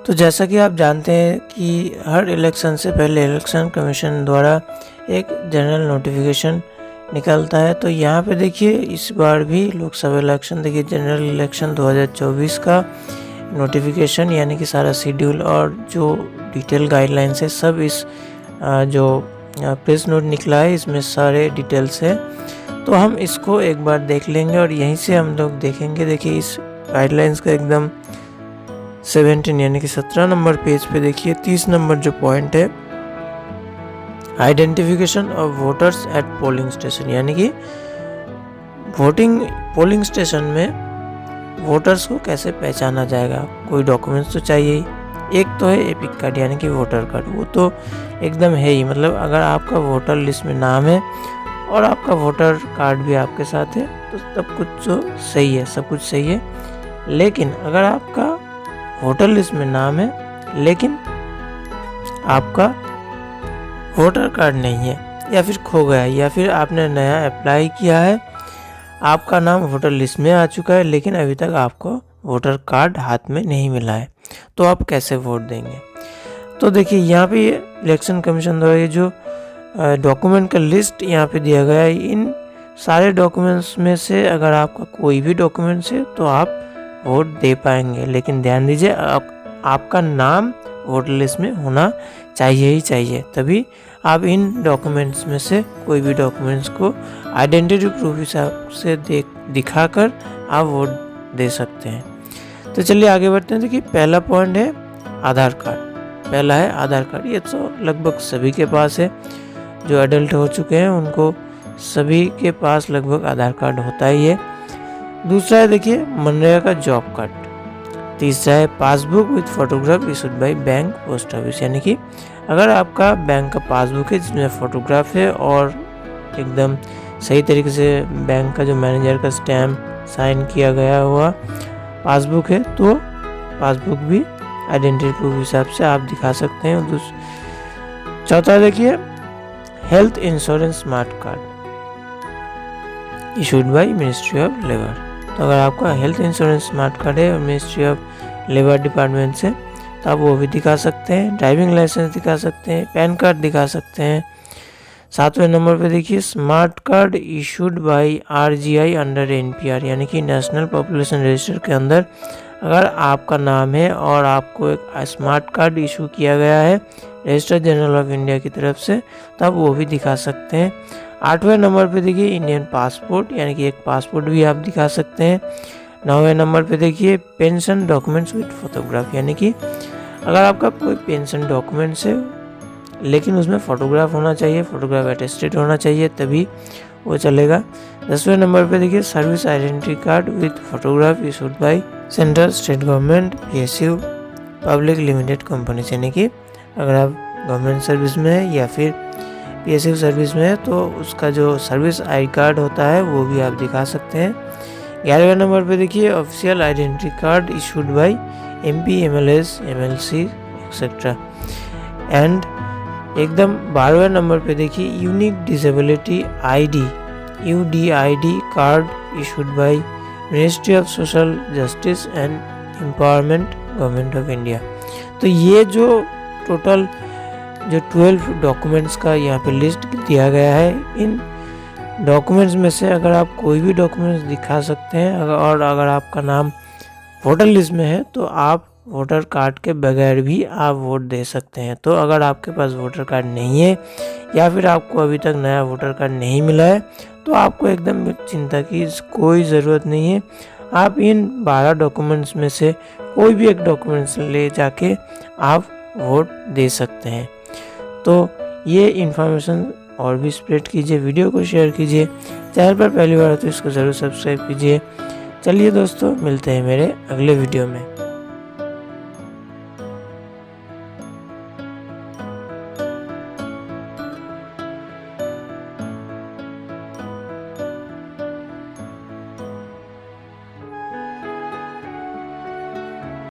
तो जैसा कि आप जानते हैं कि हर इलेक्शन से पहले इलेक्शन कमीशन द्वारा एक जनरल नोटिफिकेशन निकलता है। तो यहाँ पे देखिए इस बार भी लोकसभा इलेक्शन देखिए जनरल इलेक्शन 2024 का नोटिफिकेशन यानी कि सारा शेड्यूल और जो डिटेल गाइडलाइंस है सब इस जो प्रेस नोट निकला है इसमें सारे डिटेल्स है। तो हम इसको एक बार देख लेंगे और यहीं से हम लोग देखेंगे। देखिए इस गाइडलाइंस का एकदम 17 यानी कि 17 नंबर पेज पे देखिए 30 नंबर जो पॉइंट है, identification of voters at polling station, यानी कि पोलिंग स्टेशन में वोटर्स को कैसे पहचाना जाएगा। कोई डॉक्यूमेंट्स तो चाहिए ही। एक तो है एपिक कार्ड यानी कि वोटर कार्ड, वो तो एकदम है ही। मतलब अगर आपका वोटर लिस्ट में नाम है और आपका वोटर कार्ड भी आपके साथ है तो सब कुछ तो सही है, सब कुछ सही है। लेकिन अगर आपका वोटर लिस्ट में नाम है लेकिन आपका वोटर कार्ड नहीं है या फिर खो गया है या फिर आपने नया अप्लाई किया है, आपका नाम वोटर लिस्ट में आ चुका है लेकिन अभी तक आपको वोटर कार्ड हाथ में नहीं मिला है, तो आप कैसे वोट देंगे। तो देखिए यहाँ पे इलेक्शन कमीशन द्वारा ये जो डॉक्यूमेंट का लिस्ट यहाँ पे दिया गया है, इन सारे डॉक्यूमेंट्स में से अगर आपका कोई भी डॉक्यूमेंट्स है तो आप वोट दे पाएंगे। लेकिन ध्यान दीजिए आपका नाम वोटर लिस्ट में होना चाहिए ही चाहिए, तभी आप इन डॉक्यूमेंट्स में से कोई भी डॉक्यूमेंट्स को आइडेंटिटी प्रूफ हिसाब से दिखाकर आप वोट दे सकते हैं। तो चलिए आगे बढ़ते हैं। देखिए पहला पॉइंट है आधार कार्ड। पहला है आधार कार्ड, ये तो लगभग सभी के पास है। जो एडल्ट हो चुके हैं उनको सभी के पास लगभग आधार कार्ड होता ही है। दूसरा है देखिए मनरेगा का जॉब कार्ड। तीसरा है passbook with photograph issued by bank post office, यानी कि अगर आपका बैंक का पासबुक है जिसमें फोटोग्राफ है और एकदम सही तरीके से बैंक का जो मैनेजर का स्टैम्प साइन किया गया हुआ पासबुक है तो पासबुक भी आइडेंटिटी प्रूफ हिसाब से आप दिखा सकते हैं। चौथा देखिए health insurance smart card issued by ministry of labour. तो अगर आपका हेल्थ इंश्योरेंस स्मार्ट कार्ड है और मिनिस्ट्री ऑफ लेबर डिपार्टमेंट से तो आप वो भी दिखा सकते हैं। ड्राइविंग लाइसेंस दिखा सकते हैं, पैन कार्ड दिखा सकते हैं। 7वें नंबर पे देखिए smart card issued by RGI under NPR, यानी कि नेशनल पॉपुलेशन रजिस्टर के अंदर अगर आपका नाम है और आपको एक स्मार्ट कार्ड इशू किया गया है रजिस्टर जनरल ऑफ इंडिया की तरफ से तो आप वो भी दिखा सकते हैं। 8वें नंबर पे देखिए इंडियन पासपोर्ट, यानी कि एक पासपोर्ट भी आप दिखा सकते हैं। 9वें नंबर पे देखिए पेंशन डॉक्यूमेंट्स विद फोटोग्राफ, यानी कि अगर आपका कोई पेंशन डॉक्यूमेंट्स है लेकिन उसमें फोटोग्राफ होना चाहिए, फोटोग्राफ अटेस्टेड होना चाहिए तभी वो चलेगा। 10वें नंबर पे देखिए service identity card with photograph issued by central state government PSU public limited company, यानी कि अगर आप गवर्नमेंट सर्विस में है या फिर PSU सर्विस में है तो उसका जो सर्विस आई कार्ड होता है वो भी आप दिखा सकते हैं। 11वें नंबर पे देखिए official identity card issued by MP MLS MLC etcetera. And एकदम 12वें नंबर पे देखिए unique disability ID UDID card issued by ministry of social justice and empowerment government of India. तो ये जो टोटल जो 12 डॉक्यूमेंट्स का यहाँ पे लिस्ट दिया गया है, इन डॉक्यूमेंट्स में से अगर आप कोई भी डॉक्यूमेंट्स दिखा सकते हैं और अगर आपका नाम वोटर लिस्ट में है तो आप वोटर कार्ड के बगैर भी आप वोट दे सकते हैं। तो अगर आपके पास वोटर कार्ड नहीं है या फिर आपको अभी तक नया वोटर कार्ड नहीं मिला है तो आपको एकदम चिंता की कोई ज़रूरत नहीं है। आप इन 12 डॉक्यूमेंट्स में से कोई भी एक डॉक्यूमेंट्स ले जाके आप वोट दे सकते हैं। तो ये इन्फॉर्मेशन और भी स्प्रेड कीजिए, वीडियो को शेयर कीजिए, चैनल पर पहली बार हो तो इसको ज़रूर सब्सक्राइब कीजिए। चलिए दोस्तों मिलते हैं मेरे अगले वीडियो में।